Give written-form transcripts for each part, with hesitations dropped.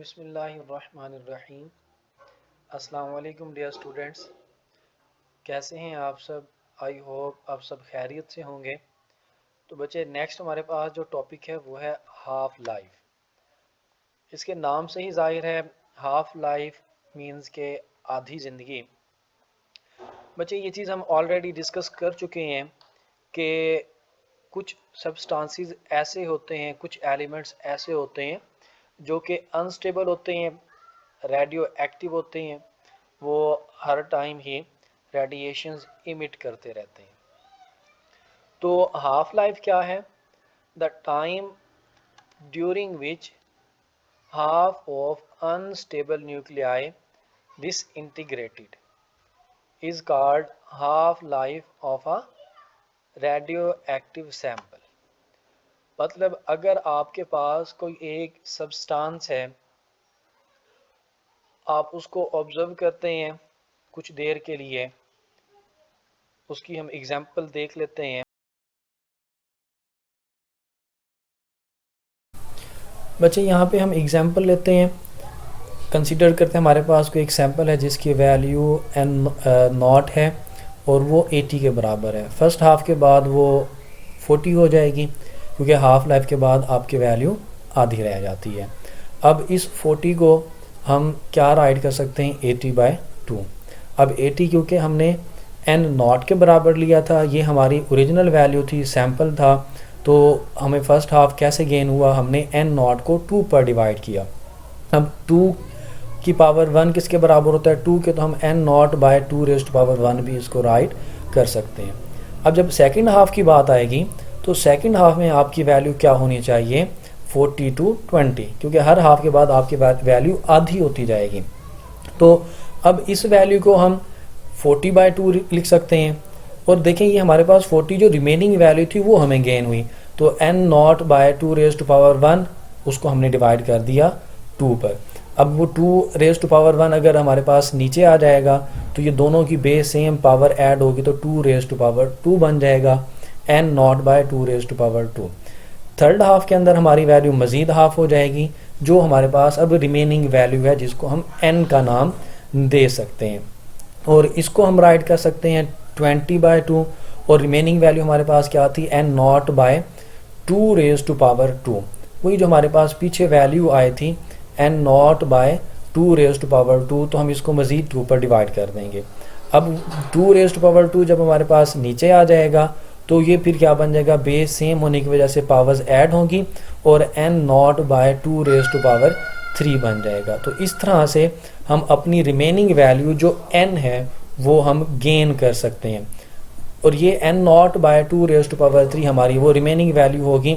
बिस्मिल्लाहिर्रहमानिर्रहीम। अस्सलाम वालेकुम डियर स्टूडेंट्स, कैसे हैं आप सब? आई होप आप सब खैरियत से होंगे। तो बच्चे, नेक्स्ट हमारे पास जो टॉपिक है वो है हाफ लाइफ। इसके नाम से ही जाहिर है हाफ लाइफ मींस के आधी ज़िंदगी। बच्चे, ये चीज़ हम ऑलरेडी डिस्कस कर चुके हैं कि कुछ सब्सटेंसेस ऐसे होते हैं, कुछ एलिमेंट्स ऐसे होते हैं जो कि अनस्टेबल होते हैं, रेडियो एक्टिव होते हैं, वो हर टाइम ही रेडिएशंस इमिट करते रहते हैं। तो हाफ लाइफ क्या है? The time during which half of unstable nuclei disintegrated is called half life of a radio active sample. मतलब अगर आपके पास कोई एक सब्सटेंस है, आप उसको ऑब्जर्व करते हैं कुछ देर के लिए, उसकी हम एग्जांपल देख लेते हैं। बच्चे, यहाँ पे हम एग्जांपल लेते हैं, कंसीडर करते हैं हमारे पास कोई एक सैंपल है जिसकी वैल्यू एन नॉट है और वो 80 के बराबर है। फर्स्ट हाफ के बाद वो 40 हो जाएगी क्योंकि हाफ लाइफ के बाद आपकी वैल्यू आधी रह जाती है। अब इस 40 को हम क्या राइट कर सकते हैं? 80/2। अब 80 क्योंकि हमने एन नॉट के बराबर लिया था, ये हमारी ओरिजिनल वैल्यू थी, सैंपल था, तो हमें फर्स्ट हाफ कैसे गेन हुआ? हमने एन नॉट को 2 पर डिवाइड किया। अब 2 की पावर 1 किसके बराबर होता है? 2 के, तो हम N naught by 2 raised to power 1 भी इसको राइट कर सकते हैं। अब जब सेकंड हाफ की बात आएगी तो सेकंड हाफ में आपकी वैल्यू क्या होनी चाहिए? 40 to 20, क्योंकि हर हाफ के बाद आपकी वैल्यू आधी होती जाएगी। तो अब इस वैल्यू को हम 40/2 लिख सकते हैं। और देखें, ये हमारे पास 40 जो रिमेनिंग वैल्यू थी वो हमें गेन हुई, तो N naught by 2 raised to power 1 उसको हमने डिवाइड कर दिया 2 पर। अब वो 2 रेज़्ड टू पावर 1 अगर हमारे पास नीचे आ जाएगा तो ये दोनों की बेस सेम पावर ऐड होगी, तो 2 रेज़्ड टू पावर 2 बन जाएगा, N naught by 2 raised to power 2। Third half के अंदर हमारी वैल्यू मज़ीद हाफ हो जाएगी, जो हमारे पास अब रिमेनिंग वैल्यू है जिसको हम एन का नाम दे सकते हैं, और इसको हम राइट कर सकते हैं 20/2। और रिमेनिंग वैल्यू हमारे पास क्या थी? N naught by 2 raised to power 2, वही जो हमारे पास पीछे वैल्यू आई थी N naught by 2 raised to power 2, तो हम इसको मज़ीद 2 पर डिवाइड कर देंगे। अब 2 रेज़्ड टू पावर 2 जब हमारे पास नीचे आ जाएगा तो ये फिर क्या बन जाएगा? बेस सेम होने की वजह से पावर्स ऐड होंगी और N naught by 2 raised to power 3 बन जाएगा। तो इस तरह से हम अपनी रिमेनिंग वैल्यू जो एन है वो हम गेन कर सकते हैं, और ये N naught by 2 raised to power 3 हमारी वो रिमेनिंग वैल्यू होगी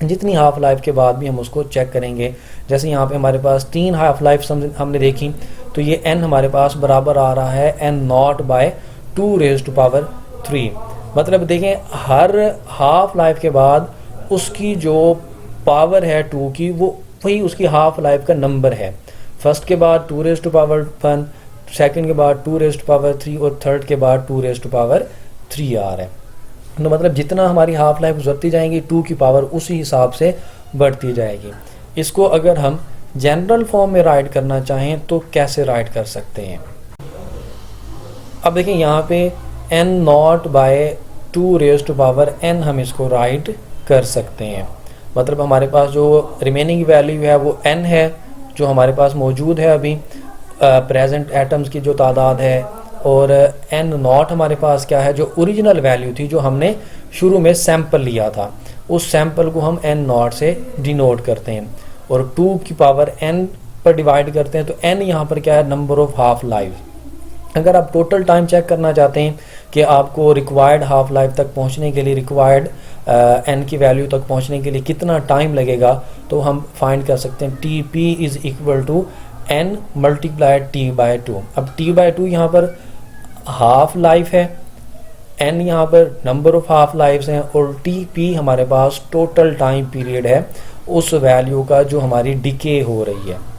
जितनी हाफ लाइफ के बाद भी हम उसको चेक करेंगे। जैसे यहाँ पे हमारे पास 3 हाफ लाइफ हमने देखी, तो ये एन हमारे पास बराबर आ रहा है N naught by 2 raised to power 3। मतलब देखें, हर हाफ लाइफ के बाद उसकी जो पावर है 2 की, वो वही उसकी हाफ लाइफ का नंबर है। फर्स्ट के बाद 2 रेज़्ड टू पावर 1, सेकंड के बाद 2 रेज़्ड टू पावर 3 और थर्ड के बाद 2 रेज़्ड टू पावर 3 आ रहा है। तो मतलब जितना हमारी हाफ लाइफ गुजरती जाएंगी 2 की पावर उसी हिसाब से बढ़ती जाएगी। इसको अगर हम जनरल फॉर्म में राइट करना चाहें तो कैसे राइट कर सकते हैं? अब देखें, यहाँ पे N naught by 2 raised to power N हम इसको राइट कर सकते हैं। मतलब हमारे पास जो रिमेनिंग वैल्यू है वो एन है, जो हमारे पास मौजूद है अभी प्रेजेंट एटम्स की जो तादाद है, और एन नॉट हमारे पास क्या है? जो ओरिजिनल वैल्यू थी, जो हमने शुरू में सैंपल लिया था, उस सैंपल को हम एन नॉट से डिनोट करते हैं और 2 की पावर एन पर डिवाइड करते हैं। तो एन यहाँ पर क्या है? Number of half life. अगर आप टोटल टाइम चेक करना चाहते हैं कि आपको रिक्वायर्ड हाफ लाइफ तक पहुँचने के लिए, रिक्वायर्ड एन की वैल्यू तक पहुँचने के लिए कितना टाइम लगेगा, तो हम फाइंड कर सकते हैं T P is equal to N multiplied T/2। अब T/2 यहाँ पर हाफ लाइफ है, एन यहाँ पर नंबर ऑफ हाफ लाइफ्स हैं, और टी पी हमारे पास टोटल टाइम पीरियड है उस वैल्यू का जो हमारी डिके हो रही है।